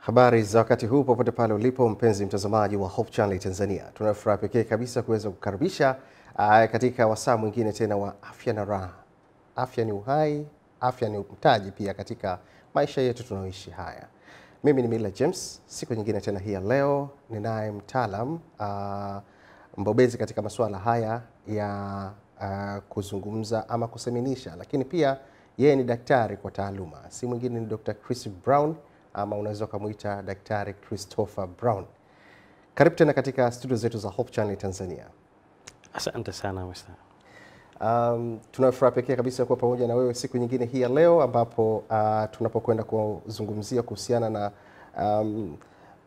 Habari za wakati huu popote pale ulipo mpenzi mtazamaji wa Hope Channel Tanzania. Tunafurahi pekee kabisa kuweza kukaribisha katika wasaa mwingine tena wa afya na raha. Afya ni uhai, afya ni mtaji pia katika maisha yetu tunaoishi haya. Mimi ni Mila James, siku nyingine tena hii leo ninaye mtaalam mbobezi katika masuala haya ya kuzungumza ama kuseminisha, lakini pia yeye ni daktari kwa taaluma. Si mwingine ni Dr. Chris Brown, ama unaweza kumuita Daktari Christopher Brown. Karibu tena katika studio zetu za Hope Channel Tanzania. Asante sana Mr. Tunafurahi pekee kabisa kuwa pamoja na wewe siku nyingine hii ya leo, ambapo tunapokwenda kuzungumzia kuhusiana na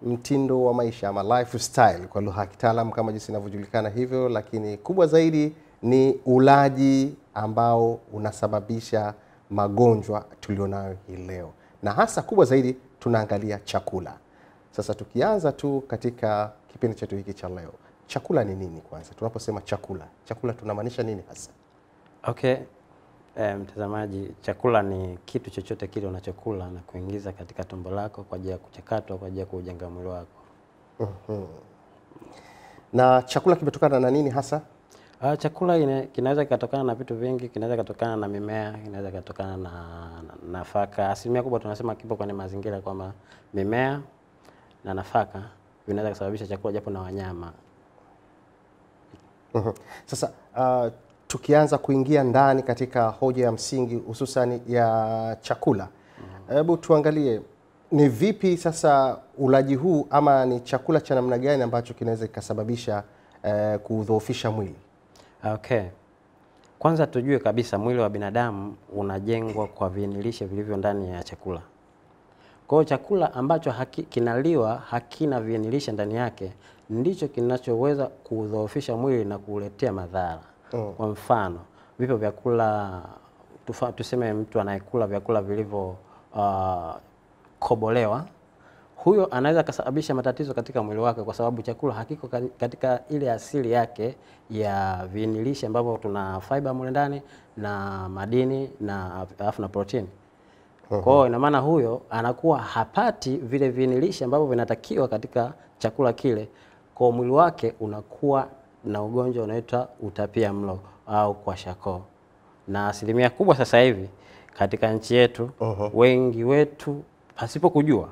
mtindo wa maisha ama lifestyle kwa lugha ya kitaalamu kama jinsi inavyojulikana hivyo, lakini kubwa zaidi ni ulaji ambao unasababisha magonjwa tulionayo hii leo, na hasa kubwa zaidi tunaangalia chakula. Sasa tukianza tu katika kipindi chetu hiki cha leo, chakula ni nini kwanza? Tunaposema chakula tunamaanisha nini hasa? Okay. Mtazamaji, chakula ni kitu chochote kile unachokula na kuingiza katika tumbo lako kwa ajili ya kuchakatwa kwa ajili ya kujenga mwili wako. Na chakula kimetokana na nini hasa? Chakula kinaweza kutokana na vitu vingi, kinaweza kutokana na mimea, kinaweza kutokana na nafaka. Asilimia kubwa tunasema kipo kwenye mazingira kwamba mimea na nafaka vinaweza kusababisha chakula, japo na wanyama. Sasa tukianza kuingia ndani katika hoja ya msingi hususan ya chakula, hebu tuangalie ni vipi sasa ulaji huu, ama ni chakula cha namna gani ambacho kinaweza kikasababisha kudhoofisha mwili? Okay. Kwanza tujue kabisa mwili wa binadamu unajengwa kwa viinilishe vilivyo ndani ya chakula. Kwa hiyo chakula ambacho kinaliwa hakina viinilishe ndani yake ndicho kinachoweza kudhoofisha mwili na kuletea madhara. Kwa mfano, vipo vyakula, tuseme mtu anayekula vyakula vilivyo kobolewa, huyo anaweza kusababisha matatizo katika mwili wake, kwa sababu chakula hakiko katika ile asili yake ya viinilishe ambavyo tuna fiber mule ndani na madini na alafu na protein. Kwa hiyo ina maana huyo anakuwa hapati vile viinilishe ambavyo vinatakiwa katika chakula kile. Kwa mwili wake unakuwa na ugonjwa unaitwa utapia mlo au kwashiorkor. Na asilimia kubwa sasa hivi katika nchi yetu wengi wetu pasipo kujua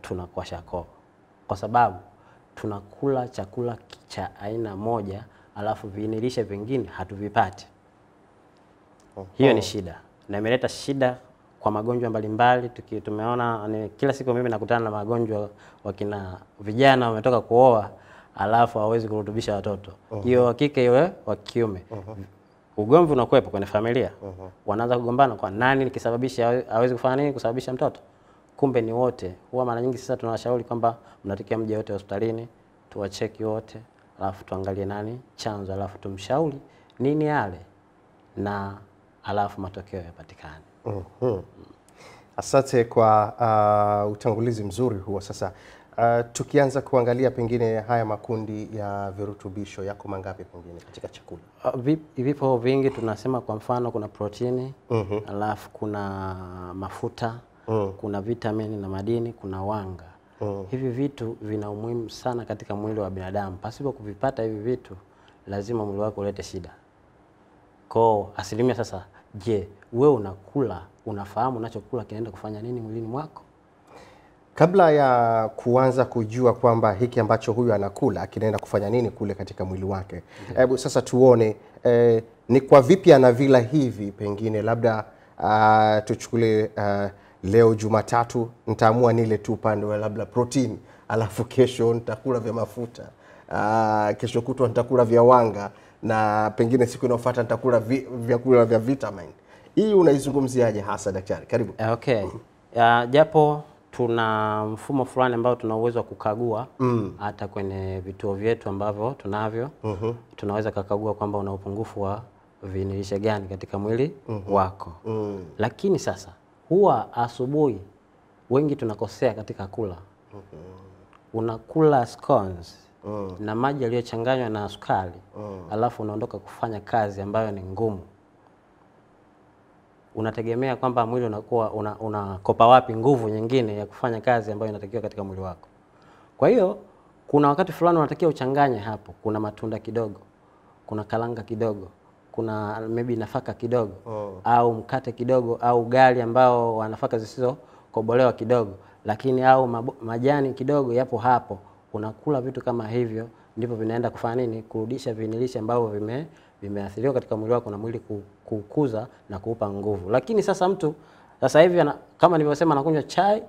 tuna kwashiorkor, kwa sababu tunakula chakula cha aina moja alafu viinilishe vingine hatuvipati. Hiyo ni shida na imeleta shida kwa magonjwa mbalimbali. Tumeona kila siku mimi nakutana na magonjwa, wakina vijana wametoka kuoa alafu hawezi kurutubisha watoto, hiyo wa kike iwe wa kiume. Ugomvi unakuwepo kwenye familia, wanaanza kugombana kwa nani kisababisha hawezi kufanya nini kusababisha mtoto. Kumbe ni wote. Huwa mara nyingi sasa tunawashauri kwamba mnatakiwa mje wote hospitalini tuwacheki wote, alafu tuangalie nani chanzo, alafu tumshauri nini yale, na alafu matokeo yapatikane. Asante kwa utangulizi mzuri huo. Sasa tukianza kuangalia pengine haya makundi ya virutubisho yako mangapi pengine katika chakula? Vipo vingi. Tunasema kwa mfano kuna protini, alafu kuna mafuta, kuna vitamini na madini, kuna wanga. Hivi vitu vina umuhimu sana katika mwili wa binadamu. Pasipo kuvipata hivi vitu lazima mwili wako ulete shida. Kwa asilimia sasa, je, wewe unakula, unafahamu unachokula kinaenda kufanya nini mwilini mwako? Kabla ya kuanza kujua kwamba hiki ambacho huyu anakula kinaenda kufanya nini kule katika mwili wake, hebu sasa tuone ni kwa vipi anavila hivi. Pengine labda tuchukule leo Jumatatu nitaamua nile tu upande wa labda protein, alafu kesho nitakula vya mafuta, kesho kutwa nitakula vya wanga, na pengine siku inayofuata nitakula vyakula vya vitamin. Hii unaizungumziaje hasa daktari? Karibu. Okay. Japo tuna mfumo fulani ambao tuna uwezo wa kukagua hata kwenye vituo vyetu ambavyo tunavyo, tunaweza kukagua kwamba una upungufu wa viinilishe gani katika mwili wako. Lakini sasa huwa asubuhi wengi tunakosea katika kula. Unakula scones na maji yaliyochanganywa na sukari, alafu unaondoka kufanya kazi ambayo ni ngumu. unategemea kwamba mwili unakuwa unakopa wapi nguvu nyingine ya kufanya kazi ambayo inatakiwa katika mwili wako. Kwa hiyo kuna wakati fulani unatakiwa uchanganye hapo, kuna matunda kidogo, kuna kalanga kidogo, kuna maybe nafaka kidogo, au mkate kidogo, au ugali ambao wa nafaka zisizo kobolewa kidogo, lakini au majani kidogo yapo hapo. Unakula vitu kama hivyo, ndipo vinaenda kufanya nini? Kurudisha vinilishe ambavyo vimeathiriwa katika mwili wako na mwili kukuza na kuupa nguvu. Lakini sasa mtu sasa hivi kama nilivyosema, anakunywa chai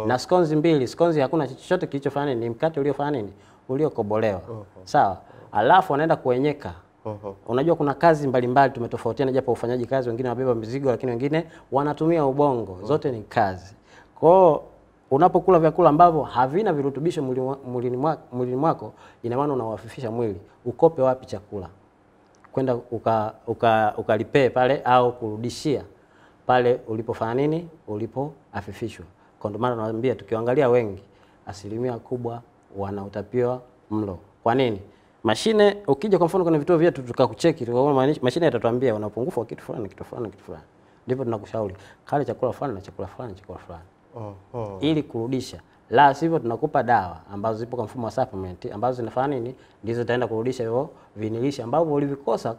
na scones mbili. Scones hakuna chochote kilichofanya nini, ni mkate uliofanya nini, uliokobolewa. Sawa? Alafu anaenda kuenyeka. Unajua kuna kazi mbalimbali tumetofautiana, japo ufanyaji kazi, wengine wabeba mizigo lakini wengine wanatumia ubongo. Zote ni kazi. Kwa unapokula vyakula ambavyo havina virutubisho mwilini mwako, ina maana unawafifisha mwili. Ukope wapi chakula? Kwenda ukalipee pale au kurudishia pale ulipofanya nini, ulipoafifishwa. Kwa ndio maana nawaambia, tukiangalia wengi, asilimia kubwa wanautapiwa mlo. Kwa nini? Mashine, ukija kwa mfano kwenye vituo vyetu tukakucheki, tukaona mashine itatuambia una upungufu wa kitu fulani, kitu fulani, kitu fulani. Ndipo tunakushauri kale chakula fulani na chakula fulani, chakula fulani. Ili kurudisha. La sivyo tunakupa dawa ambazo zipo kwa mfumo wa supplement ambazo zinafanya nini? Ndizo zitaenda kurudisha hivyo vinilishe ambavyo ulivikosa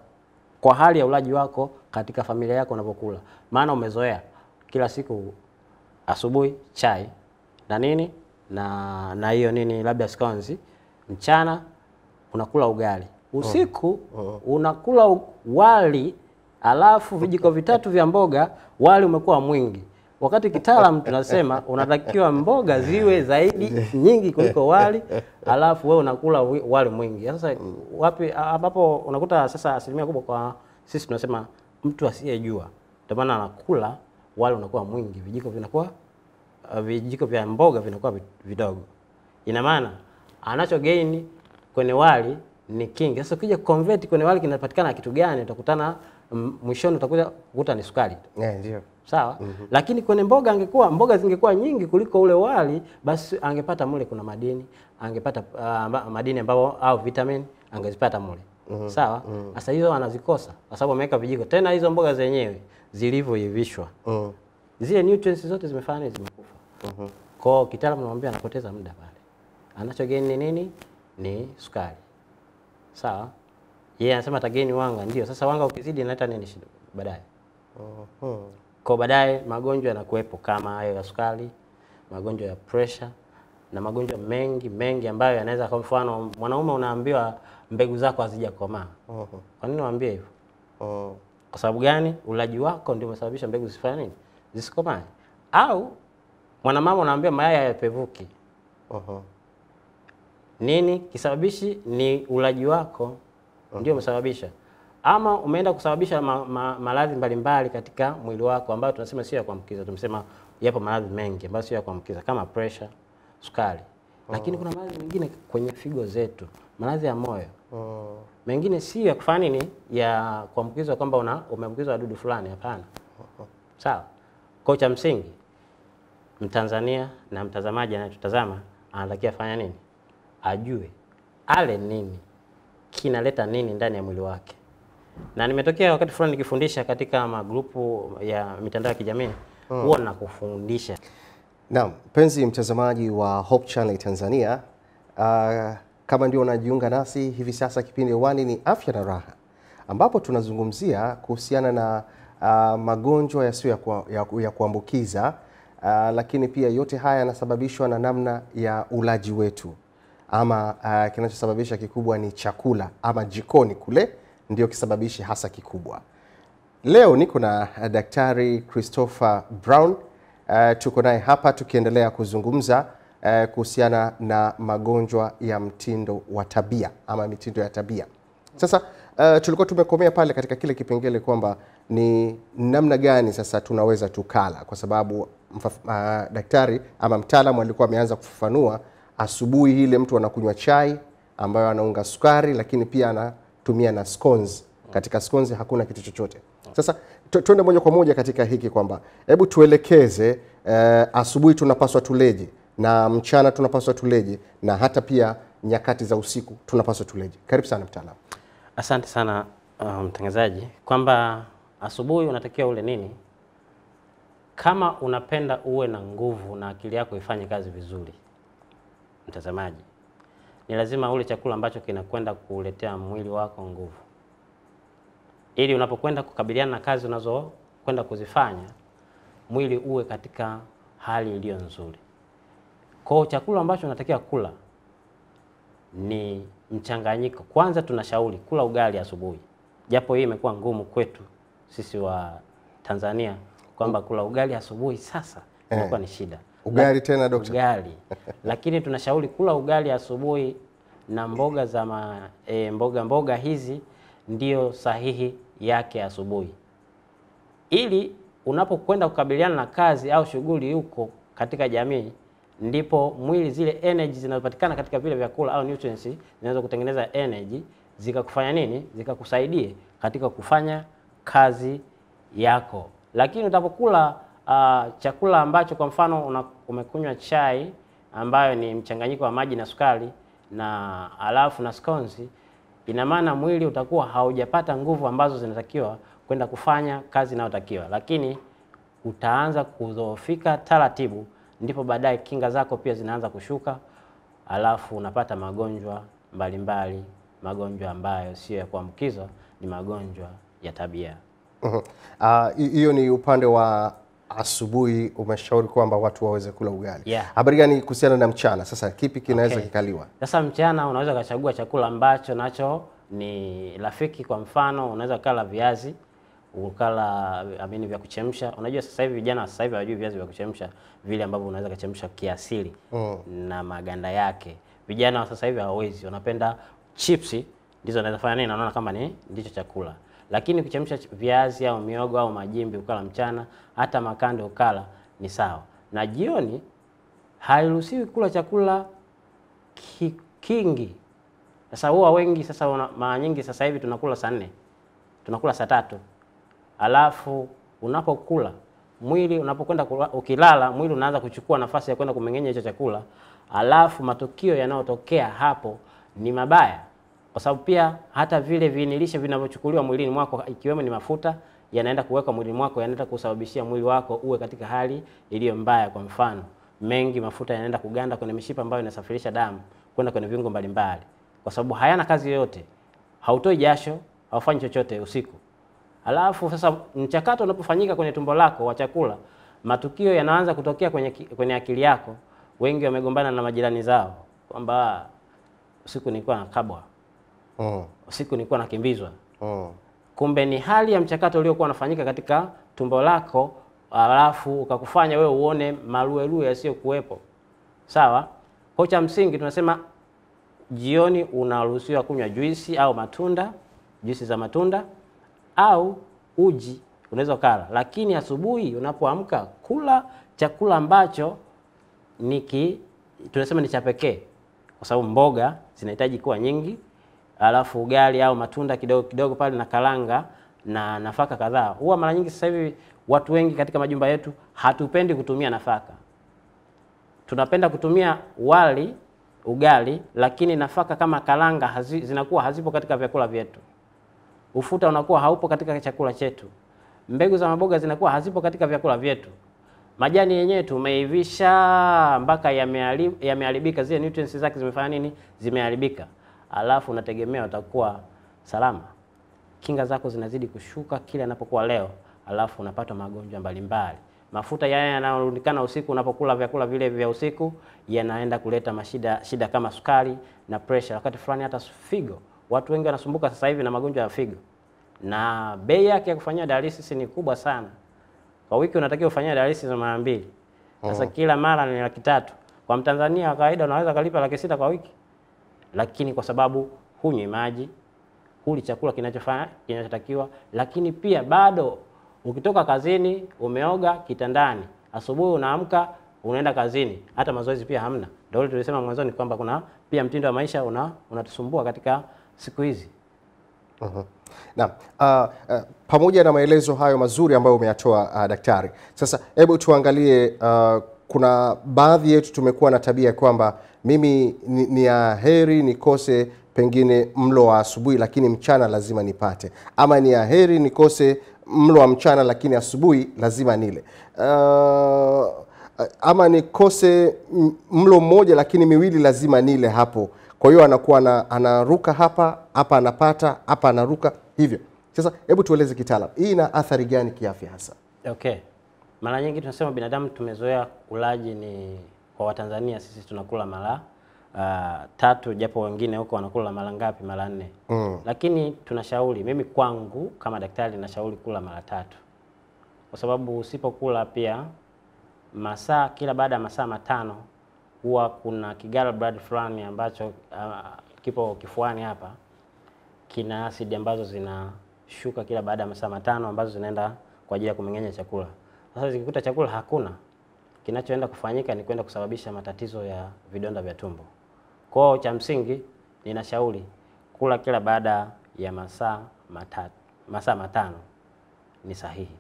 kwa hali ya ulaji wako katika familia yako unapokula. Maana umezoea kila siku asubuhi chai na nini na hiyo nini, labda scones, mchana unakula ugali, usiku unakula wali, alafu vijiko vitatu vya mboga, wali umekuwa mwingi. Wakati kitaalamu tunasema unatakiwa mboga ziwe zaidi nyingi kuliko wali, alafu wewe unakula wali mwingi. Sasa wapi ambapo unakuta sasa asilimia kubwa kwa sisi tunasema mtu asiyejua, ndio maana anakula wali unakuwa mwingi, vijiko vya mboga vinakuwa vidogo. Ina maana anacho gain kwenye wali ni kingi. Sasa ukija convert kwenye wali kinapatikana kitu gani? Utakutana mwishoni utakuja kukuta ni sukari. Ndio. Sawa? Lakini kwenye mboga zingekuwa nyingi kuliko ule wali, basi angepata mule kuna madini, angepata madini ambayo au vitamin angezipata mule. Sawa? Sasa hizo anazikosa kwa sababu ameweka vijiko. Tena hizo mboga zenyewe zilivyoivishwa. Zile nutrients zote zimefanya zimekufa. Kwa kitaalamu namwambia anapoteza muda pale. Anachogain ni nini? Ni sukari. Sawa? Yeye anasema atagain wanga, ndio. Sasa wanga ukizidi inaleta nini shida baadaye? Kwa baadaye magonjwa yanakuepo kama hayo ya sukari, magonjwa ya pressure na magonjwa mengi ambayo yanaweza, kwa mfano mwanaume unaambiwa mbegu zako hazijakomaa. Kwa nini waambie hivyo? Kwa sababu gani? Ulaji wako ndio umesababisha mbegu zisifanye nini? Zisikomae. Au mwanamama unaambiwa mayai hayapevuki. Nini kisababishi? Ni ulaji wako ndio umesababisha. Ama umeenda kusababisha maradhi mbalimbali katika mwili wako ambayo tunasema sio ya kuambukiza. Tumesema yapo maradhi mengi ambayo sio ya kuambukiza kama pressure, sukari. Lakini kuna maradhi mengine kwenye figo zetu, maradhi ya moyo. Mengine sio ya kufanya nini, ya kuambukizwa kwamba umeambukizwa wadudu fulani, hapana. Sawa? Kwa cha msingi Mtanzania na mtazamaji anayetutazama anatakiwa afanye nini? Ajue ale nini, kinaleta nini ndani ya mwili wake. Na nimetokea wakati fulani nikifundisha katika magrupu ya mitandao ya kijamii, huwa nakufundisha. Naam, mpenzi mtazamaji wa Hope Channel Tanzania, kama ndio unajiunga nasi hivi sasa, kipindi hewani ni Afya na Raha, ambapo tunazungumzia kuhusiana na magonjwa yasiyo ya kuambukiza, lakini pia yote haya yanasababishwa na namna ya ulaji wetu, ama kinachosababisha kikubwa ni chakula, ama jikoni kule ndio kisababishi hasa kikubwa. Leo niko na Daktari Christopher Brown, tuko naye hapa tukiendelea kuzungumza kuhusiana na magonjwa ya mtindo wa tabia ama mitindo ya tabia. Sasa tulikuwa tumekomea pale katika kile kipengele kwamba ni namna gani sasa tunaweza tukala, kwa sababu daktari ama mtaalamu alikuwa ameanza kufafanua asubuhi ile mtu anakunywa chai ambayo anaunga sukari, lakini pia anatumia na scones. Katika scones hakuna kitu chochote. Sasa tuende moja kwa moja katika hiki kwamba hebu tuelekeze asubuhi tunapaswa tuleje, na mchana tunapaswa tuleje, na hata pia nyakati za usiku tunapaswa tuleje. Karibu sana mtaalamu. Asante sana mtangazaji, kwamba asubuhi unatakiwa ule nini? Kama unapenda uwe na nguvu na akili yako ifanye kazi vizuri, mtazamaji, ni lazima ule chakula ambacho kinakwenda kuletea mwili wako nguvu, ili unapokwenda kukabiliana na kazi unazokwenda kuzifanya, mwili uwe katika hali iliyo nzuri. Kwa chakula ambacho unatakiwa kula ni mchanganyiko. Kwanza tunashauri kula ugali asubuhi, japo hii imekuwa ngumu kwetu sisi wa Tanzania kwamba kula ugali asubuhi sasa imekuwa ni shida. Ugali tena daktari? Ugali. Lakini tunashauri kula ugali asubuhi na mboga za mboga hizi ndio sahihi yake asubuhi. Ili unapokwenda kukabiliana na kazi au shughuli huko katika jamii, ndipo mwili zile energy zinazopatikana katika vile vyakula au nutrients zinaweza kutengeneza energy zikakufanya nini? Zikakusaidie katika kufanya kazi yako. Lakini utapokula chakula ambacho kwa mfano umekunywa chai ambayo ni mchanganyiko wa maji na sukari na alafu na skonzi, ina maana mwili utakuwa haujapata nguvu ambazo zinatakiwa kwenda kufanya kazi inayotakiwa, lakini utaanza kudhoofika taratibu, ndipo baadaye kinga zako pia zinaanza kushuka, alafu unapata magonjwa mbalimbali, magonjwa ambayo sio ya kuambukizwa, ni magonjwa ya tabia. Hiyo ni upande wa asubuhi. Umeshauri kwamba watu waweze kula ugali. Habari gani kuhusiana na mchana? Sasa kipi kinaweza kikaliwa? Sasa mchana unaweza kuchagua chakula ambacho nacho ni rafiki. Kwa mfano unaweza kula viazi, ukala vya kuchemsha. Unajua sasa hivi vijana sasa hivi hawajui viazi vya kuchemsha vile ambavyo unaweza kuchemsha kiasili na maganda yake. Vijana wa sasa hivi hawawezi, wanapenda chipsi, ndizo wanaweza fanya nini, naona kama ndicho chakula. Lakini kuchemsha viazi au miogo au majimbi ukala mchana, hata makande ukala ni sawa. Na jioni hairuhusiwi kula chakula kingi. Sasa huwa wengi sasa mara nyingi sasa hivi tunakula saa 4, tunakula saa 3. Alafu unapokula mwili unapokwenda ukilala, mwili unaanza kuchukua nafasi ya kwenda kumeng'enya hicho chakula, alafu matokeo yanayotokea hapo ni mabaya. Kwa sababu pia hata vile vinilishe vinavyochukuliwa mwilini mwako, ikiwemo ni mafuta, yanaenda kuweka mwilini mwako, yanaenda kusababishia mwili wako uwe katika hali iliyo mbaya. Kwa mfano, mengi mafuta yanaenda kuganda kwenye mishipa ambayo inasafirisha damu kwenda kwenye viungo mbalimbali, kwa sababu hayana kazi yoyote. Hautoi jasho, haufanyi chochote usiku. Alafu sasa mchakato unapofanyika kwenye tumbo lako wa chakula, matukio yanaanza kutokea kwenye akili yako. Wengi wamegombana na majirani zao kwamba usiku nilikuwa nakabwa, usiku nilikuwa nakimbizwa. Kumbe ni hali ya mchakato uliokuwa unafanyika katika tumbo lako, alafu ukakufanya wewe uone maluelue yasiyo kuwepo. Sawa? Kwa cha msingi tunasema jioni unaruhusiwa kunywa juisi au matunda, juisi za matunda au uji unaweza kula. Lakini asubuhi unapoamka, kula chakula ambacho tunasema ni cha pekee, kwa sababu mboga zinahitaji kuwa nyingi, alafu ugali au matunda kidogo kidogo pale na karanga na nafaka kadhaa. Huwa mara nyingi sasa hivi watu wengi katika majumba yetu hatupendi kutumia nafaka. Tunapenda kutumia wali, ugali, lakini nafaka kama karanga zinakuwa hazipo katika vyakula vyetu. Ufuta unakuwa haupo katika chakula chetu. Mbegu za maboga zinakuwa hazipo katika vyakula vyetu. Majani yenyewe tumeivisha mpaka yameharibika, zile nutrients zake zimefanya nini? Zimeharibika. Alafu unategemea utakuwa salama. Kinga zako zinazidi kushuka kila inapokuwa leo, alafu unapata magonjwa mbalimbali. Mafuta yanarundikana usiku, unapokula vyakula vile vya usiku, yanaenda kuleta shida kama sukari na pressure. Wakati fulani hata figo. Watu wengi wanasumbuka sasa hivi na magonjwa ya figo. Na bei yake ya kufanyia dialysis ni kubwa sana. Kwa wiki unatakiwa ufanyie dialysis mara 2. Sasa kila mara ni 300,000. Kwa Mtanzania wa kawaida unaweza kalipa 600,000 kwa wiki. Lakini kwa sababu hunywi maji, huli chakula kinachotakiwa, lakini pia bado ukitoka kazini umeoga kitandani, asubuhi unaamka unaenda kazini, hata mazoezi pia hamna. Ndio tulisema mwanzoni kwamba kuna pia mtindo wa maisha unatusumbua katika siku hizi. Na pamoja na maelezo hayo mazuri ambayo umeyatoa daktari, sasa hebu tuangalie, kuna baadhi yetu tumekuwa na tabia kwamba mimi ni heri nikose pengine mlo wa asubuhi lakini mchana lazima nipate, ama ni heri nikose mlo wa mchana lakini asubuhi lazima nile. Ama nikose mlo mmoja lakini miwili lazima nile hapo. Kwa hiyo anakuwa anaruka hapa anapata, hapa anaruka hivyo. Sasa hebu tueleze kitaalamu, hii ina athari gani kiafya hasa? Okay. Mara nyingi tunasema binadamu tumezoea ulaji ni kwa Watanzania sisi tunakula mara 3, japo wengine huko wanakula mara ngapi? Mara 4. Lakini tunashauri, mimi kwangu kama daktari nashauri kula mara 3. Kwa sababu usipokula pia kila baada ya masaa 5 huwa kuna kigall blood fulani ambacho kipo kifuani hapa, kina asidi ambazo zinashuka kila baada ya masaa 5 ambazo zinaenda kwa ajili ya kumeng'enya chakula. Sasa zikikuta chakula hakuna, kinachoenda kufanyika ni kwenda kusababisha matatizo ya vidonda vya tumbo. Kwa cha msingi ninashauri kula kila baada ya masaa 5 ni sahihi.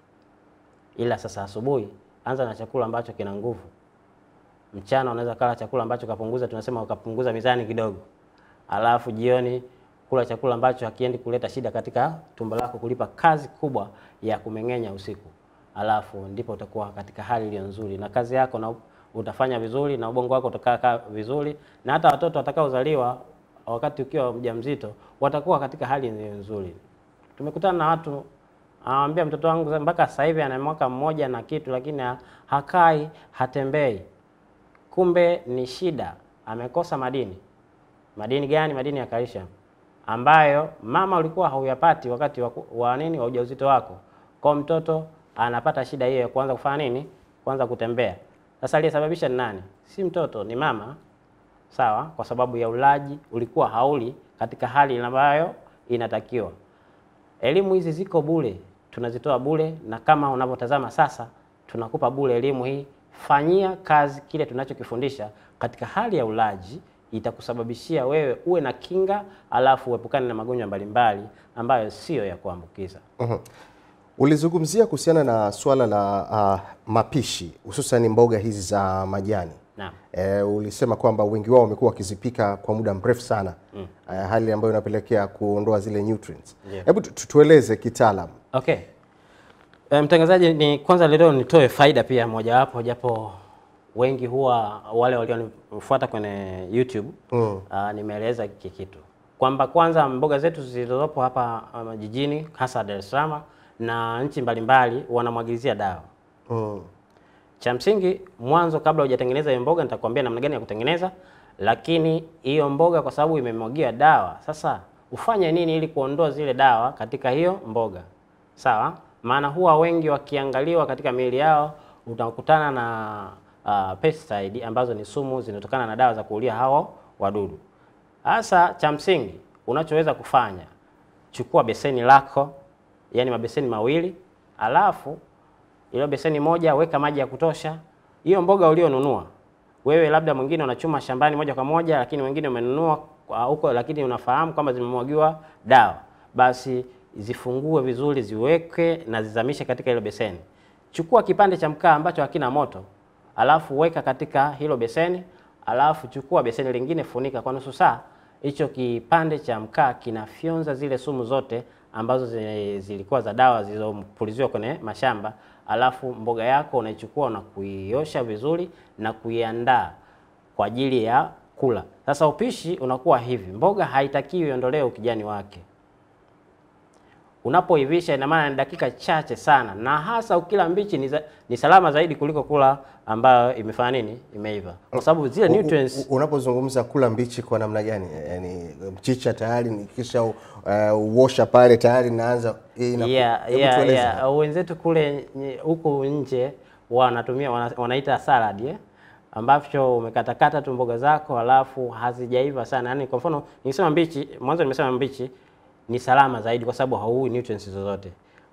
Ila sasa asubuhi anza na chakula ambacho kina nguvu. Mchana unaweza kula chakula ambacho kapunguza, tunasema ukapunguza mizani kidogo. Alafu jioni kula chakula ambacho hakiendi kuleta shida katika tumbo lako kulipa kazi kubwa ya kumeng'enya usiku. Alafu ndipo utakuwa katika hali iliyo nzuri na kazi yako na utafanya vizuri na ubongo wako utakaa vizuri, na hata watoto watakaozaliwa wakati ukiwa mjamzito watakuwa katika hali nzuri. Tumekutana na watu anamwambia mtoto wangu mpaka sasa hivi ana mwaka 1 na kitu lakini hakai, hatembei. Kumbe ni shida, amekosa madini. Madini gani? Madini ya calcium ambayo mama ulikuwa hauyapati wakati wa ujauzito wako. Kwa mtoto anapata shida hiyo ya kuanza kufanya nini? Kuanza kutembea. Sasa aliyesababisha ni nani? Si mtoto, ni mama. Sawa? Kwa sababu ya ulaji ulikuwa hauli katika hali ambayo inatakiwa. Elimu hizi ziko bure, tunazitoa bure, na kama unavyotazama sasa tunakupa bure elimu hii. Fanyia kazi kile tunachokifundisha katika hali ya ulaji, itakusababishia wewe uwe na kinga, alafu uepukane na magonjwa mbalimbali ambayo sio ya kuambukiza. Ulizungumzia kuhusiana na swala la mapishi, hususan mboga hizi za majani. Naam. Ulisema kwamba wengi wao wamekuwa wakizipika kwa muda mrefu sana. Hali ambayo inapelekea kuondoa zile nutrients. Hebu tueleze kitaalamu. Okay. Mtangazaji, ni kwanza leo nitoe faida pia mojawapo, japo wengi huwa wale walionifuata kwenye YouTube nimeeleza kitu kwamba kwanza mboga zetu zilizopo hapa jijini hasa Dar es Salaam na nchi mbalimbali wanamwagilizia dawa. Cha msingi mwanzo, kabla hujatengeneza hiyo mboga nitakwambia namna gani ya kutengeneza, lakini hiyo mboga kwa sababu imemwagiwa dawa, sasa ufanye nini ili kuondoa zile dawa katika hiyo mboga? Sawa? Maana huwa wengi wakiangaliwa katika miili yao utakutana na pesticide ambazo ni sumu zinatokana na dawa za kuulia hao wadudu. Sasa cha msingi unachoweza kufanya, chukua beseni lako, yani mabeseni mawili, alafu ile beseni moja weka maji ya kutosha. Hiyo mboga ulionunua wewe, labda mwingine unachuma shambani moja kwa moja, lakini wengine umenunua huko lakini unafahamu kama zimemwagiwa dawa, basi zifungue vizuri, ziweke na zizamishe katika hilo beseni. Chukua kipande cha mkaa ambacho hakina moto, alafu weka katika hilo beseni, alafu chukua beseni lingine, funika kwa nusu saa. Hicho kipande cha mkaa kinafyonza zile sumu zote ambazo zilikuwa za dawa zilizopuliziwa kwenye mashamba. Alafu mboga yako unaichukua na kuiosha vizuri na kuiandaa kwa ajili ya kula. Sasa upishi unakuwa hivi, mboga haitakiwi iondolewe ukijani wake. Unapoivisha ina maana ni dakika chache sana, na hasa ukila mbichi ni salama zaidi kuliko kula ambayo imefanya nini, imeiva, kwa sababu zile nutrients. Unapozungumza kula mbichi kwa namna gani? Yani mchicha tayari nikisha uosha pale tayari naanza wenzetu kule huko nje wanatumia wanaita salad, ambacho umekatakata tu mboga zako alafu hazijaiva sana. Yani kwa mfano nikisema mbichi, mwanzo nimesema mbichi ni salama zaidi kwa sababu hauui nutrients zozote.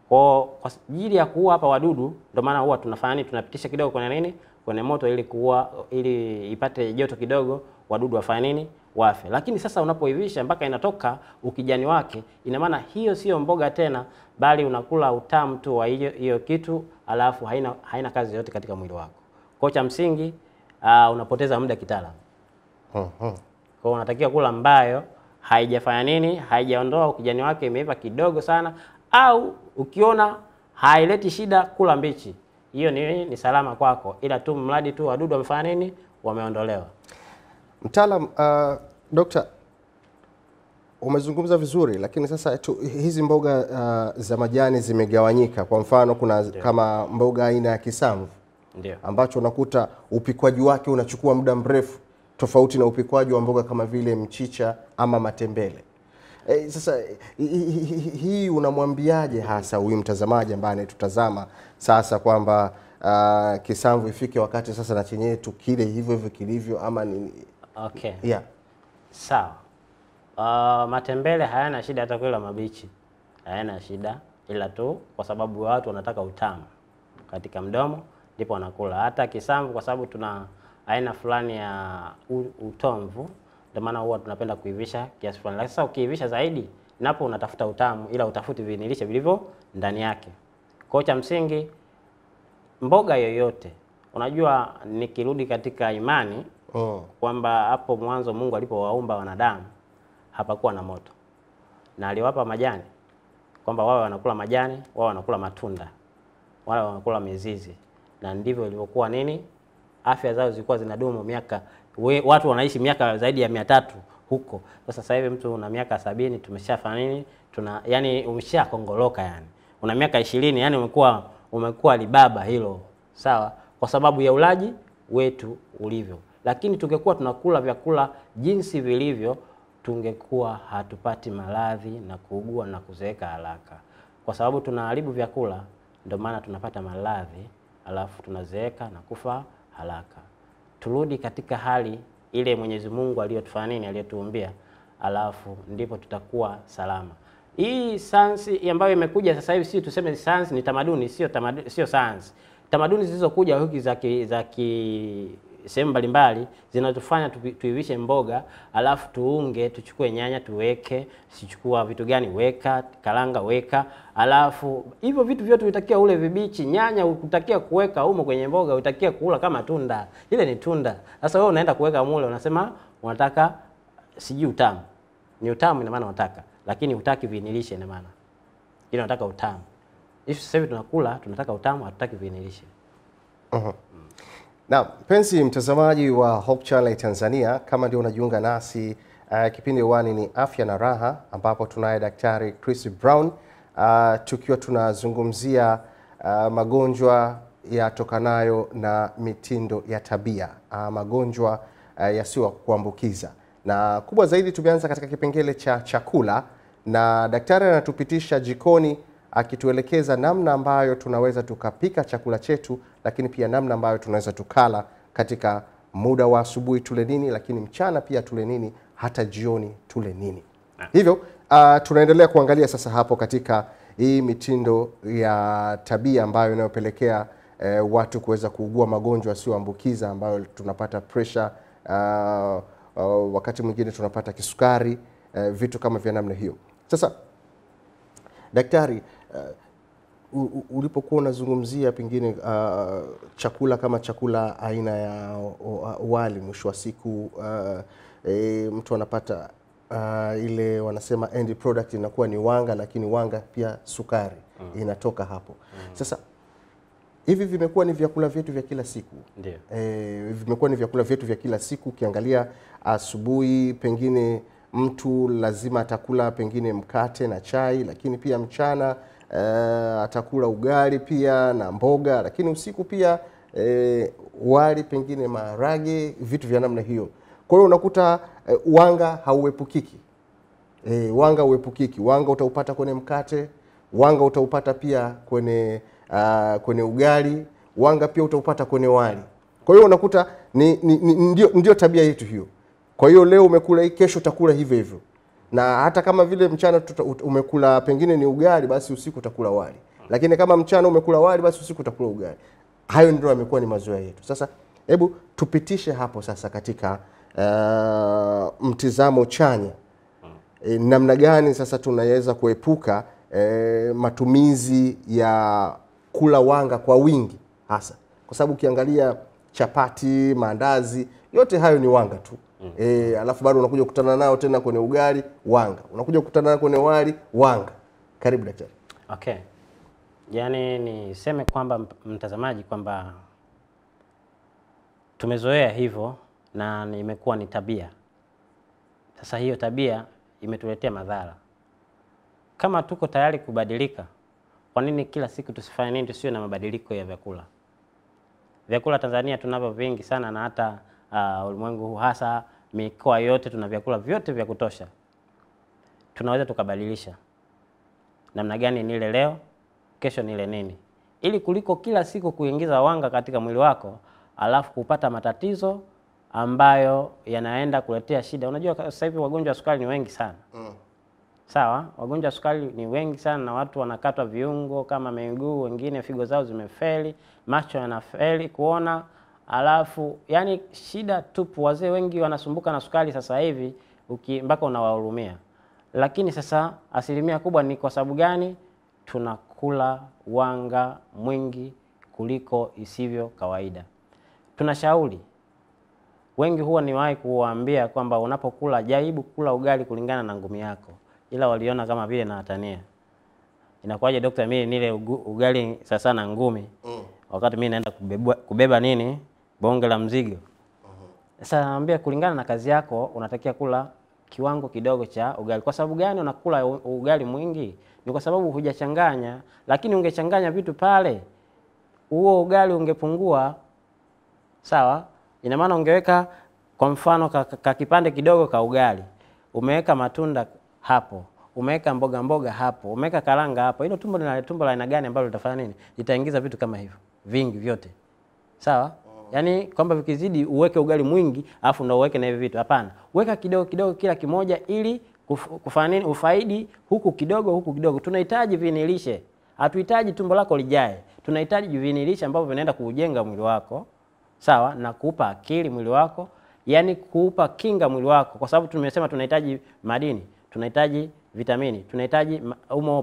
Kwa ajili ya kuua hapa wadudu, ndio maana huwa tunafanya nini, tunapitisha kidogo kwenye nini, kwenye moto ili kuua, ili ipate joto kidogo, wadudu wafanye nini, wafe. Lakini sasa unapoivisha mpaka inatoka ukijani wake, ina maana hiyo sio mboga tena, bali unakula utamu tu wa hiyo kitu, alafu haina kazi yote katika mwili wako. Kwa cha msingi unapoteza muda kitaalamu. Kwa unatakiwa kula ambayo haijafanya nini, haijaondoa ukijani wake, imeiva kidogo sana, au ukiona haileti shida kula mbichi. Hiyo ni salama kwako, ila tu mradi tu wadudu wamefanya nini, wameondolewa. Mtaalam, Dokta, umezungumza vizuri, lakini sasa hizi mboga za majani zimegawanyika. Kwa mfano kuna kama mboga aina ya kisamvu ambacho unakuta upikwaji wake unachukua muda mrefu tofauti na upikwaji wa mboga kama vile mchicha ama matembele. Sasa hii unamwambiaje hasa huyu mtazamaji ambaye anatutazama sasa kwamba kisamvu ifike wakati sasa na chenyewe tukile hivyo hivyo kilivyo ama ni okay. Yeah. Sawa. Matembele hayana shida hata kula mabichi. Hayana shida, ila tu kwa sababu watu wanataka utamu katika mdomo ndipo wanakula. Hata kisamvu kwa sababu tuna aina fulani ya utomvu, ndio maana huwa tunapenda kuivisha kiasi fulani. Sasa ukiivisha zaidi napo unatafuta utamu, ila utafuti vinilishe vilivyo ndani yake. Kwa cha msingi mboga yoyote, unajua nikirudi katika imani kwamba hapo mwanzo Mungu alipowaumba wanadamu hapakuwa na moto, na aliwapa majani kwamba wao wanakula majani, wao wanakula matunda, wao wanakula mizizi, na ndivyo ilivyokuwa nini, afya zao zilikuwa zinadumu miaka, watu wanaishi miaka zaidi ya 300 huko. Sasa hivi mtu una miaka 70 tumeshafanya nini, yani umeshakongoloka, yani una miaka 20, yani umekuwa libaba hilo, sawa, kwa sababu ya ulaji wetu ulivyo. Lakini tungekuwa tunakula vyakula jinsi vilivyo, tungekuwa hatupati maradhi na kuugua na kuzeeka haraka. Kwa sababu tunaharibu vyakula, ndio maana tunapata maradhi, alafu tunazeeka na kufa haraka. Turudi katika hali ile Mwenyezi Mungu aliyotufanya nini, aliyotuumbia, alafu ndipo tutakuwa salama. Hii sayansi ambayo imekuja sasa hivi, si tuseme sayansi, ni tamaduni, sio sayansi. Tamaduni zilizokuja huki za sehemu mbalimbali zinatufanya tuivishe mboga, alafu tuunge, tuchukue nyanya tuweke, sichukua vitu gani weka, karanga weka, alafu hivyo vitu vyote utakia ule vibichi. Nyanya utakia kuweka humo kwenye mboga, utakia kula kama tunda. Ile ni tunda. Sasa wewe unaenda kuweka mule, unasema unataka siji utamu. Ni utamu ina maana unataka, lakini hutaki vinilishe ina maana. Ile unataka utamu. Hivi sasa hivi tunataka utamu, hatutaki vinilishe. Na mpenzi mtazamaji wa Hope Channel Tanzania, kama ndio unajiunga nasi, kipindi hewani ni Afya na Raha, ambapo tunaye Daktari Chris Brown, tukiwa tunazungumzia magonjwa yatokanayo na mitindo ya tabia, magonjwa yasiyo kuambukiza. Na kubwa zaidi tumeanza katika kipengele cha chakula, na daktari anatupitisha jikoni akituelekeza namna ambayo tunaweza tukapika chakula chetu, lakini pia namna ambayo tunaweza tukala katika muda wa asubuhi tule nini, lakini mchana pia tule nini, hata jioni tule nini. Hivyo tunaendelea kuangalia sasa hapo katika hii mitindo ya tabia ambayo inayopelekea watu kuweza kuugua magonjwa yasiyoambukiza, ambayo tunapata pressure, wakati mwingine tunapata kisukari, vitu kama vya namna hiyo. Sasa daktari, ulipokuwa unazungumzia pengine chakula kama chakula aina ya wali, mwisho wa siku mtu anapata ile wanasema end product inakuwa ni wanga, lakini wanga pia sukari inatoka hapo. Sasa hivi vimekuwa ni vyakula vyetu vya kila siku. Ndio. Vimekuwa ni vyakula vyetu vya kila siku. Ukiangalia asubuhi pengine mtu lazima atakula pengine mkate na chai, lakini pia mchana atakula ugali pia na mboga, lakini usiku pia wali pengine maharage, vitu vya namna hiyo. Kwa hiyo unakuta wanga hauepukiki. Wanga hauepukiki. Wanga utaupata kwenye mkate, wanga utaupata pia kwenye ugali, wanga pia utaupata kwenye wali. Kwa hiyo unakuta ndio tabia yetu hiyo. Kwa hiyo leo umekula hii, kesho utakula hivyo hivyo. Na hata kama vile mchana umekula pengine ni ugali, basi usiku utakula wali. Lakini kama mchana umekula wali, basi usiku utakula ugali. Hayo ndio yamekuwa ni mazoea yetu. Sasa hebu tupitishe hapo sasa katika mtizamo chanya. Namna gani sasa tunaweza kuepuka matumizi ya kula wanga kwa wingi hasa. Kwa sababu ukiangalia chapati, maandazi, yote hayo ni wanga tu. Alafu bado unakuja kukutana nao tena kwenye ugali, wanga. Unakuja kukutana nao kwenye wali, wanga. Karibu daktari. Okay. Yaani niseme kwamba mtazamaji kwamba tumezoea hivyo na imekuwa ni tabia. Sasa hiyo tabia imetuletea madhara. Kama tuko tayari kubadilika, kwa nini kila siku tusifanye nini, tusiwe na mabadiliko ya vyakula? Vyakula Tanzania tunavyo vingi sana, na hata ulimwengu huu, hasa mikoa yote tuna vyakula vyote vya kutosha. Tunaweza tukabadilisha. Namna gani nile leo, kesho nile nini? Ili kuliko kila siku kuingiza wanga katika mwili wako, alafu kupata matatizo ambayo yanaenda kuletea shida. Unajua sasa hivi wagonjwa wa sukari ni wengi sana. Sawa, wagonjwa wa sukari ni wengi sana, na watu wanakatwa viungo kama miguu, wengine figo zao zimefeli, macho yanafeli kuona, alafu yani shida tupu. Wazee wengi wanasumbuka na sukari sasa hivi mpaka unawahurumia. Lakini sasa asilimia kubwa ni kwa sababu gani? Tunakula wanga mwingi kuliko isivyo kawaida. Tunashauri wengi, huwa niwahi kuwaambia kwamba unapokula jaribu kula ugali kulingana na ngumi yako. Ila waliona kama vile na atania. Inakuwaje daktari, mimi nile ugali sasa na ngumi wakati mimi naenda kubeba nini bonge la mzigo. Sasa naambia kulingana na kazi yako unatakiwa kula kiwango kidogo cha ugali. Kwa sababu gani unakula ugali mwingi? Ni kwa sababu hujachanganya. Lakini ungechanganya vitu pale, huo ugali ungepungua. Sawa? Ina maana ungeweka kwa mfano kipande kidogo ka ugali, umeweka matunda hapo, umeweka mboga hapo, umeweka karanga hapo. Hilo tumbo la aina gani ambalo litafanya nini? Litaingiza vitu kama hivyo vingi vyote. Sawa? Yaani kwamba vikizidi uweke ugali mwingi afu ndio uweke na hivi vitu. Hapana. Weka kidogo kidogo kila kimoja ili kufanya nini? Ufaidi huku kidogo huku kidogo. Tunahitaji vinilishe. Hatuhitaji tumbo lako lijae. Tunahitaji vinilishe ambavyo vinaenda kuujenga mwili wako. Sawa? Na kuupa akili mwili wako, yani kuupa kinga mwili wako, kwa sababu tumesema tunahitaji madini, tunahitaji vitamini, tunahitaji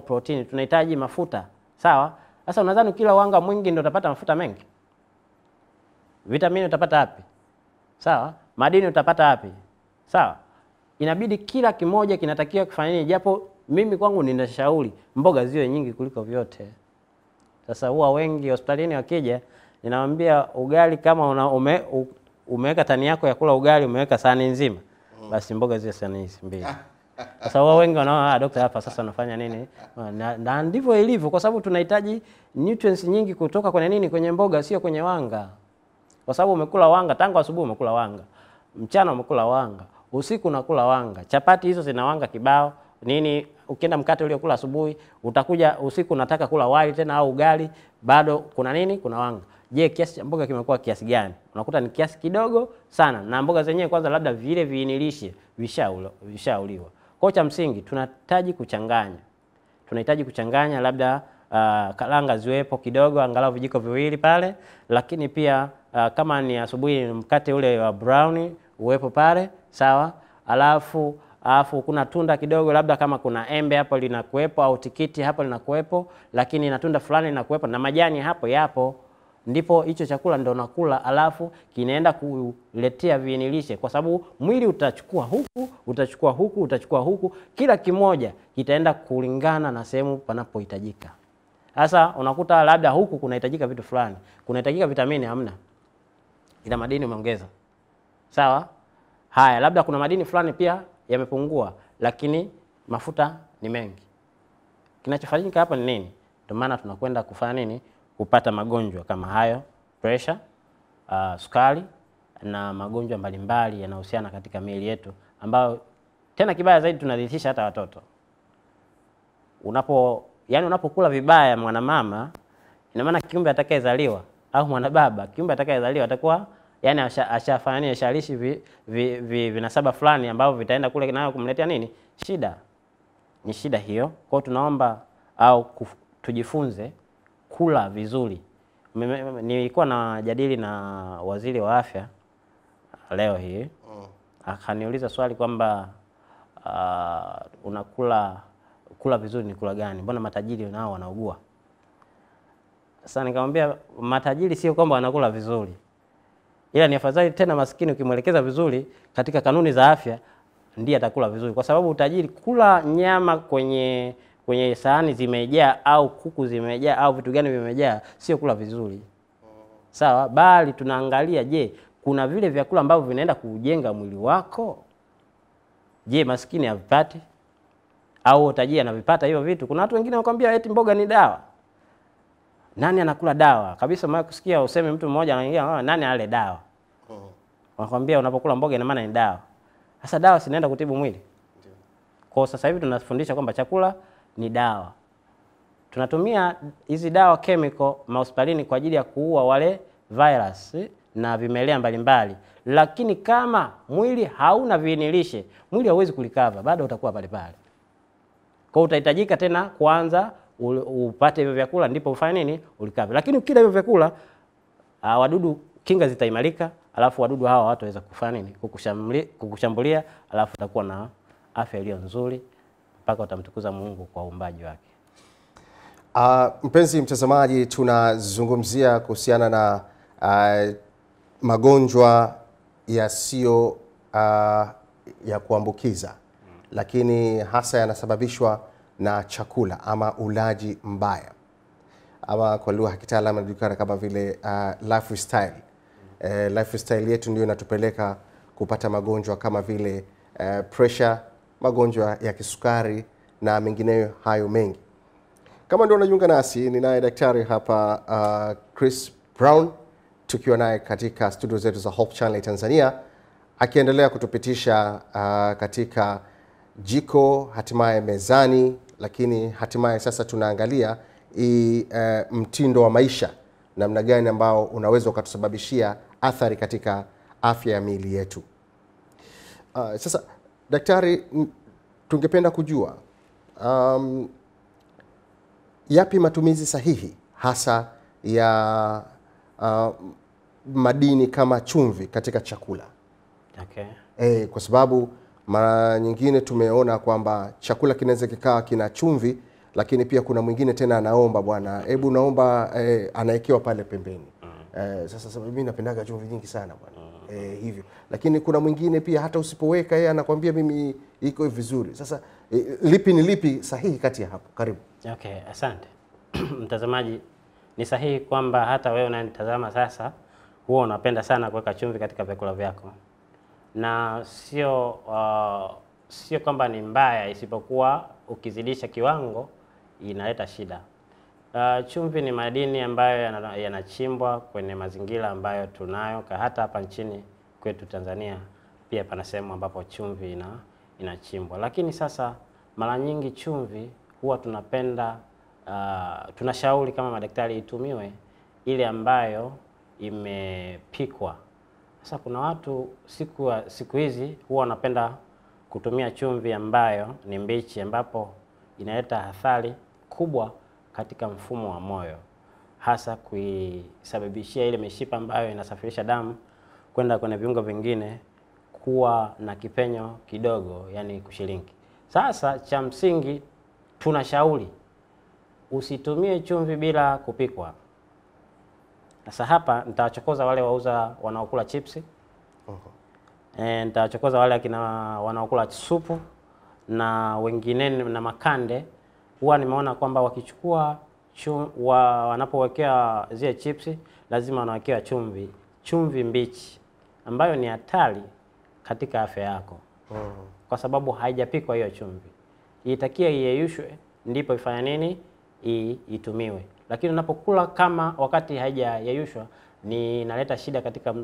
protini, tunahitaji mafuta. Sawa? Sasa unadhani kila wanga mwingi ndio utapata mafuta mengi? Vitamini utapata wapi? Sawa? Madini utapata wapi? Sawa? Inabidi kila kimoja kinatakiwa kufanya nini? Japo mimi kwangu ninashauri mboga ziwe nyingi kuliko vyote. Sasa huwa wengi hospitalini wakija, ninawaambia ugali kama umeweka tani yako ya kula ugali, umeweka sahani nzima, basi mboga ziwe sahani mbili. Sasa huwa wengi wanaona daktari hapa sasa unafanya nini? Na ndivyo ilivyo, kwa sababu tunahitaji nutrients nyingi kutoka kwenye nini? Kwenye mboga, sio kwenye wanga. Kwa sababu umekula wanga tangu asubuhi, umekula wanga, mchana umekula wanga, usiku unakula wanga. Chapati hizo zina wanga kibao nini. Ukienda mkate uliokula asubuhi, utakuja usiku unataka kula wali tena au ugali, bado kuna nini? Kuna wanga. Je, kiasi cha mboga kimekuwa kiasi gani? Unakuta ni kiasi kidogo sana, na mboga zenyewe kwanza labda vile viinilishe vishauliwa. Kwa cha msingi tunahitaji kuchanganya. Tunahitaji kuchanganya, labda karanga ziwepo kidogo, angalau vijiko viwili pale, lakini pia kama ni asubuhi mkate ule wa brown uwepo pale, sawa? Alafu kuna tunda kidogo, labda kama kuna embe hapo linakuepo au tikiti hapo linakuepo, lakini na tunda fulani linakuepo na majani hapo yapo. Ndipo hicho chakula ndio nakula, alafu kinaenda kuletea viinilishe, kwa sababu mwili utachukua huku, utachukua huku, utachukua huku, kila kimoja kitaenda kulingana na sehemu panapohitajika. Sasa unakuta labda huku kunahitajika vitu fulani, kunahitajika vitamini hamna, ila madini umeongeza. Sawa? Haya, labda kuna madini fulani pia yamepungua, lakini mafuta ni mengi. Kinachofanyika hapa ni nini? Ndio maana tunakwenda kufanya nini? Kupata magonjwa kama hayo, pressure, sukari na magonjwa mbalimbali yanayohusiana katika miili yetu, ambayo tena kibaya zaidi tunadhihirisha hata watoto. Unapokula vibaya mwanamama, ina maana kiumbe atakayezaliwa au mwanababa, kiumbe atakayezaliwa atakuwa ashafanya nini? Ashalishi vinasaba fulani ambavyo vitaenda kule nayo kumletea nini? Shida. Ni shida hiyo. Kwa tunaomba tujifunze kula vizuri. Nilikuwa na jadili na waziri wa afya leo hii. Akaniuliza swali kwamba kula vizuri ni kula gani? Mbona matajiri nao wanaugua? Sasa nikamwambia matajiri sio kwamba wanakula vizuri, ila ni afadhali tena maskini ukimwelekeza vizuri katika kanuni za afya ndiye atakula vizuri, kwa sababu utajiri kula nyama kwenye sahani zimejaa au kuku zimejaa au vitu gani vimejaa, sio kula vizuri. Sawa, bali tunaangalia, je, kuna vile vyakula ambavyo vinaenda kujenga mwili wako? Je, maskini havipati? Au tajiri anavipata hivyo vitu? Kuna watu wengine wanakuambia eti mboga ni dawa. Nani anakula dawa? Kabisa mimi kusikia useme mtu mmoja anaingia, nani ale dawa? Wanakuambia unapokula mboga ina maana ni dawa. Sasa dawa sinaenda kutibu mwili. Kwa sasa hivi tunafundisha kwamba chakula ni dawa. Tunatumia hizi dawa chemical mahospitalini kwa ajili ya kuua wale virus na vimelea mbalimbali. Lakini kama mwili hauna viinilishe, mwili hauwezi kulikava, bado utakuwa pale pale. Kwa utahitajika tena kwanza upate hivyo vyakula ndipo ufanye nini? Ulikave. Lakini ukila hivyo vyakula, wadudu kinga zitaimarika, alafu wadudu hawa wataweza kufanya nini? Kukushambulia, alafu utakuwa na afya iliyo nzuri mpaka utamtukuza Mungu kwa uumbaji wake. Mpenzi mtazamaji, tunazungumzia kuhusiana na magonjwa yasiyo ya kuambukiza, lakini hasa yanasababishwa na chakula ama ulaji mbaya, ama kwa lugha ya kitaalamu inajulikana kama vile lifestyle. Lifestyle yetu ndio inatupeleka kupata magonjwa kama vile pressure, magonjwa ya kisukari na mengineyo hayo mengi. Kama ndio unajiunga nasi, ninaye daktari hapa Chris Brown, tukiwa naye katika studio zetu za Hope Channel Tanzania, akiendelea kutupitisha katika jiko, hatimaye mezani, lakini hatimaye sasa tunaangalia mtindo wa maisha, namna gani ambao unaweza ukatusababishia athari katika afya ya miili yetu. Sasa daktari, tungependa kujua yapi matumizi sahihi hasa ya madini kama chumvi katika chakula? Okay. Kwa sababu mara nyingine tumeona kwamba chakula kinaweza kikawa kina chumvi, lakini pia kuna mwingine tena anaomba, bwana, hebu naomba, anaekewa pale pembeni. Sasa mimi napendaga chumvi nyingi sana bwana. Hivyo. Lakini kuna mwingine pia hata usipoweka yeye anakuambia mimi iko vizuri. Sasa lipi ni lipi sahihi kati ya hapo? Karibu. Okay, asante. Mtazamaji, ni sahihi kwamba hata wewe unanitazama sasa huwa unapenda sana kuweka chumvi katika vyakula vyako. Na sio kwamba ni mbaya, isipokuwa ukizidisha kiwango inaleta shida. Chumvi ni madini ambayo yanachimbwa kwenye mazingira ambayo tunayo, hata hapa nchini kwetu Tanzania pia pana sehemu ambapo chumvi inachimbwa. Lakini sasa mara nyingi chumvi huwa tunapenda tunashauri kama madaktari itumiwe ile ambayo imepikwa. Sasa kuna watu siku hizi huwa wanapenda kutumia chumvi ambayo ni mbichi, ambapo inaleta athari kubwa katika mfumo wa moyo, hasa kuisababishia ile mishipa ambayo inasafirisha damu kwenda kwenye viungo vingine kuwa na kipenyo kidogo, yani kushirinki. Sasa cha msingi tunashauri usitumie chumvi bila kupikwa. Sasa hapa nitawachokoza wale wanaokula chipsi. Nitawachokoza wale wanaokula supu na wengine na makande. Huwa nimeona kwamba wakichukua wanapowekea zile chipsi lazima wanawekea chumvi mbichi, ambayo ni hatari katika afya yako. Kwa sababu haijapikwa hiyo chumvi. Itakia iyeyushwe ndipo ifanya nini? Itumiwe. Lakini unapokula kama wakati haijayeyushwa, ni inaleta shida katika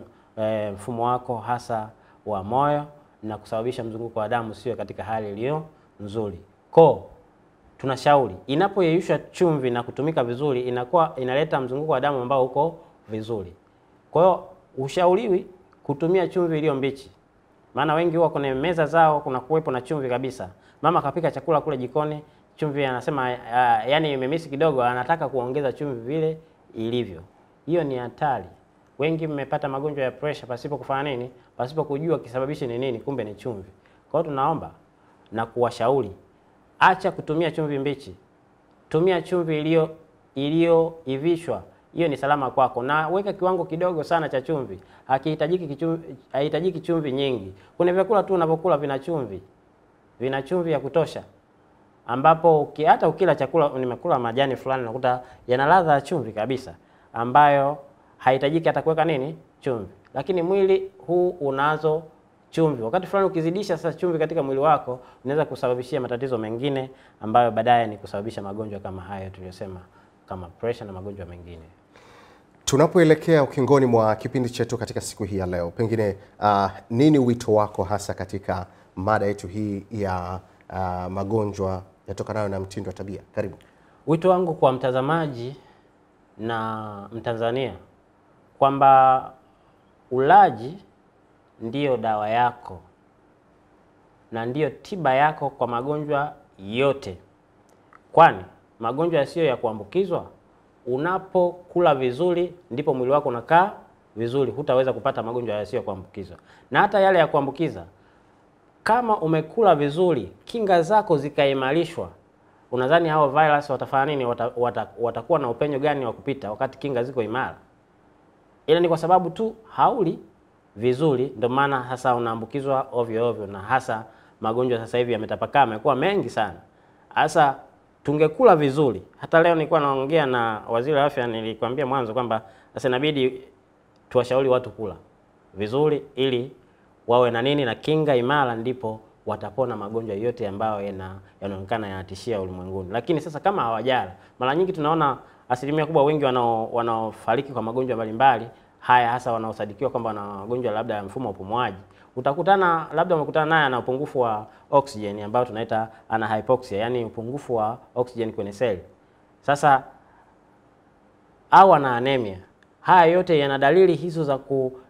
mfumo wako, hasa wa moyo, na kusababisha mzunguko wa damu sio katika hali iliyo nzuri. Tunashauri inapoyeyushwa chumvi na kutumika vizuri, inaleta mzunguko wa damu ambao uko vizuri. Kwa hiyo ushauriwi kutumia chumvi iliyo mbichi. Maana wengi huwa kwenye meza zao kuna kuwepo na chumvi kabisa. Mama kapika chakula kule jikoni, chumvi anasema yani imemisi kidogo, anataka kuongeza chumvi vile ilivyo. Hiyo ni hatari. Wengi mmepata magonjwa ya pressure pasipo kufanya nini? Pasipo kujua kisababishi ni nini, kumbe ni chumvi. Kwa hiyo tunaomba na kuwashauri, acha kutumia chumvi mbichi. Tumia chumvi iliyoivishwa. Hiyo ni salama kwako. Na weka kiwango kidogo sana cha chumvi. Hakihitajiki chumvi nyingi. Kuna vyakula tu unapokula vina chumvi ya kutosha. ambapo hata ukila chakula, nimekula majani fulani nakuta yana ladha ya chumvi kabisa, ambayo haitajiki hata kuweka nini chumvi, lakini mwili huu unazo chumvi. Wakati fulani ukizidisha sasa chumvi katika mwili wako, unaweza kusababishia matatizo mengine ambayo baadaye ni kusababisha magonjwa kama hayo tuliyosema, kama pressure na magonjwa mengine. Tunapoelekea ukingoni mwa kipindi chetu katika siku hii ya leo, pengine nini wito wako hasa katika mada yetu hii ya magonjwa yatokanayo na mtindo wa tabia? Karibu. Wito wangu kwa mtazamaji na Mtanzania kwamba ulaji ndiyo dawa yako na ndiyo tiba yako kwa magonjwa yote, kwani magonjwa yasiyo ya kuambukizwa, unapokula vizuri ndipo mwili wako unakaa vizuri, hutaweza kupata magonjwa yasiyo ya kuambukizwa. Na hata yale ya kuambukiza, kama umekula vizuri, kinga zako zikaimarishwa, unadhani hao virus watafanya nini? Watakuwa na upenyo gani wa kupita wakati kinga ziko imara? Ila ni kwa sababu tu hauli vizuri, ndio maana hasa unaambukizwa ovyo ovyo, na hasa magonjwa sasa hivi yametapakaa, yamekuwa mengi sana. Hasa tungekula vizuri. Hata leo nilikuwa naongea na waziri wa afya, nilikwambia mwanzo kwamba sasa inabidi tuwashauri watu kula vizuri ili wawe na nini na kinga imara, ndipo watapona magonjwa yote ambayo yanaonekana yanatishia ulimwenguni. Lakini sasa kama hawajala, mara nyingi tunaona asilimia kubwa wengi wanaofariki kwa magonjwa mbalimbali haya, hasa wanaosadikiwa kwamba wana magonjwa labda ya mfumo wa upumuaji, utakutana labda umekutana naye ana upungufu wa oxygen ambao tunaita ana hypoxia, yani upungufu wa oxygen kwenye seli. Sasa au ana anemia. Haya yote yana dalili hizo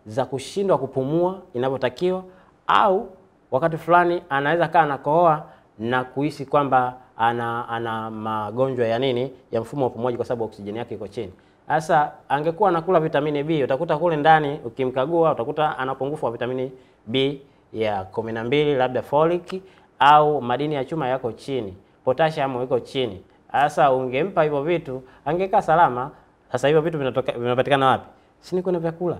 za kushindwa kupumua inavyotakiwa, au wakati fulani anaweza kaa anakohoa na kuhisi kwamba ana magonjwa ya nini ya mfumo wa upumuaji kwa sababu oksijeni yake iko chini. Sasa angekuwa anakula vitamini B, utakuta kule ndani ukimkagua utakuta ana upungufu wa vitamini B ya 12, labda folic, au madini ya chuma yako chini, potassium iko chini. Sasa ungempa hivyo vitu angekaa salama. Sasa hivyo vitu vinapatikana wapi? Si ni kwenye vyakula.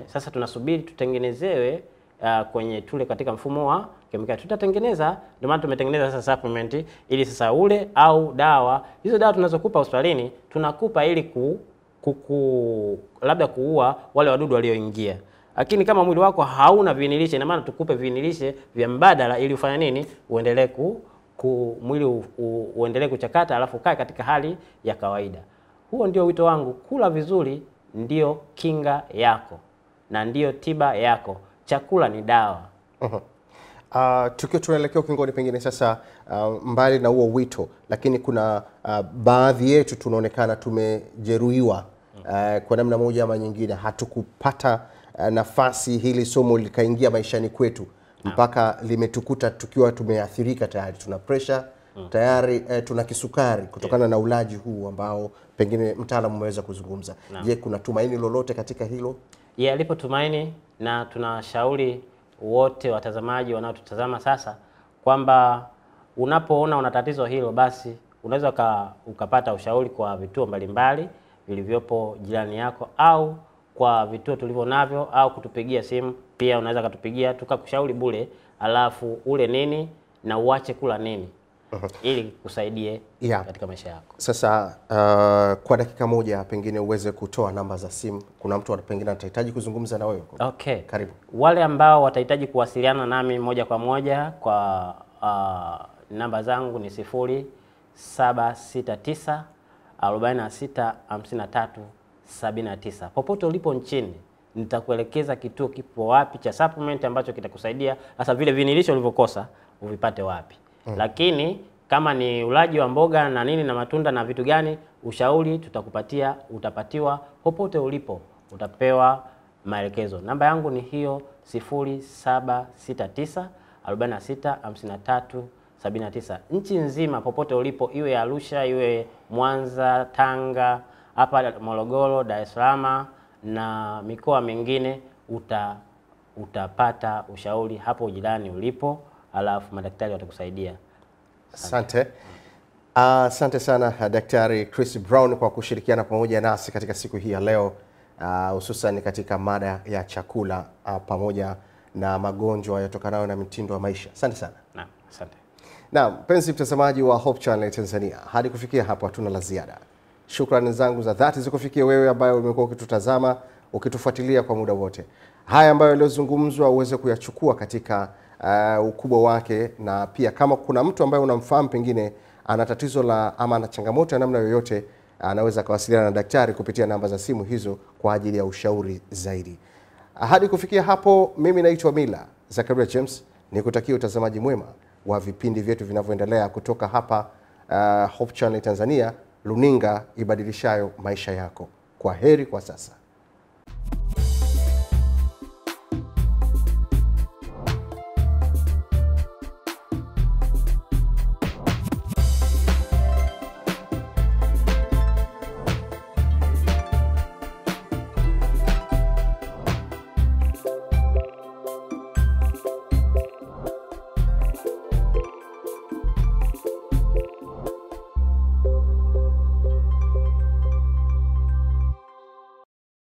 Sasa tunasubiri tutengenezewe kwenye tule katika mfumo wa kemikali. Tutatengeneza, ndio maana tumetengeneza sasa supplement ili sasa ule au dawa. Hizo dawa tunazokupa hospitalini tunakupa ili labda kuua wale wadudu walioingia. Lakini kama mwili wako hauna viinilishe, ina maana tukupe viinilishe vya mbadala ili ufanye nini? Uendelee mwili uendelee kuchakata, alafu kae katika hali ya kawaida. Huo ndio wito wangu. Kula vizuri ndio kinga yako na ndio tiba yako. Chakula ni dawa. Tukiwa tunaelekea ukingoni pengine sasa, mbali na huo wito, lakini kuna baadhi yetu tunaonekana tumejeruhiwa kwa namna moja ama nyingine. Hatukupata nafasi hili somo likaingia maishani kwetu mpaka limetukuta tukiwa tumeathirika tayari. Tuna pressure tayari, tuna kisukari kutokana na ulaji huu ambao pengine mtaalamu umeweza kuzungumza. Je, kuna tumaini lolote katika hilo? Lipo tumaini, na tunashauri wote watazamaji wanaotutazama sasa kwamba unapoona una tatizo hilo, basi unaweza ukapata ushauri kwa vituo mbalimbali vilivyopo jirani yako, au kwa vituo tulivyo navyo, au kutupigia simu. Pia unaweza kutupigia tukakushauri bure, alafu ule nini na uache kula nini ili kusaidie katika maisha yako. Sasa kwa dakika moja pengine uweze kutoa namba za simu. Kuna mtu pengine atahitaji kuzungumza na wewe. Okay. Karibu. Wale ambao watahitaji kuwasiliana nami moja kwa moja, kwa namba zangu ni 0769 46 53 79. Popote ulipo nchini nitakuelekeza kituo kipo wapi cha supplement ambacho kitakusaidia hasa vile vinilisho ulivyokosa uvipate wapi. Lakini kama ni ulaji wa mboga na nini na matunda na vitu gani, ushauri tutakupatia, utapatiwa popote ulipo, utapewa maelekezo. Namba yangu ni hiyo 0769 46 53 79. Nchi nzima popote ulipo, iwe Arusha, iwe Mwanza, Tanga, hapa Morogoro, Dar es Salaam na mikoa mingine, utapata ushauri hapo jirani ulipo, alafu madaktari watakusaidia. Asante. Asante sana Daktari Chris Brown kwa kushirikiana pamoja nasi katika siku hii ya leo, hususan katika mada ya chakula pamoja na magonjwa yatokanayo na mitindo ya maisha. Asante sana. Asante. Na mpenzi mtazamaji wa Hope Channel Tanzania, hadi kufikia hapo hatuna la ziada. Shukrani zangu za dhati zikufikia wewe ambaye umekuwa ukitutazama, ukitufuatilia kwa muda wote. Haya ambayo yaliyozungumzwa uweze kuyachukua katika ukubwa wake, na pia kama kuna mtu ambaye unamfahamu pengine ana tatizo la ama ana changamoto ya namna yoyote, anaweza kuwasiliana na daktari kupitia namba za simu hizo kwa ajili ya ushauri zaidi. Hadi kufikia hapo, mimi naitwa Mila Zakaria James, nikutakia utazamaji mwema wa vipindi vyetu vinavyoendelea kutoka hapa Hope Channel Tanzania, luninga ibadilishayo maisha yako. Kwa heri kwa sasa.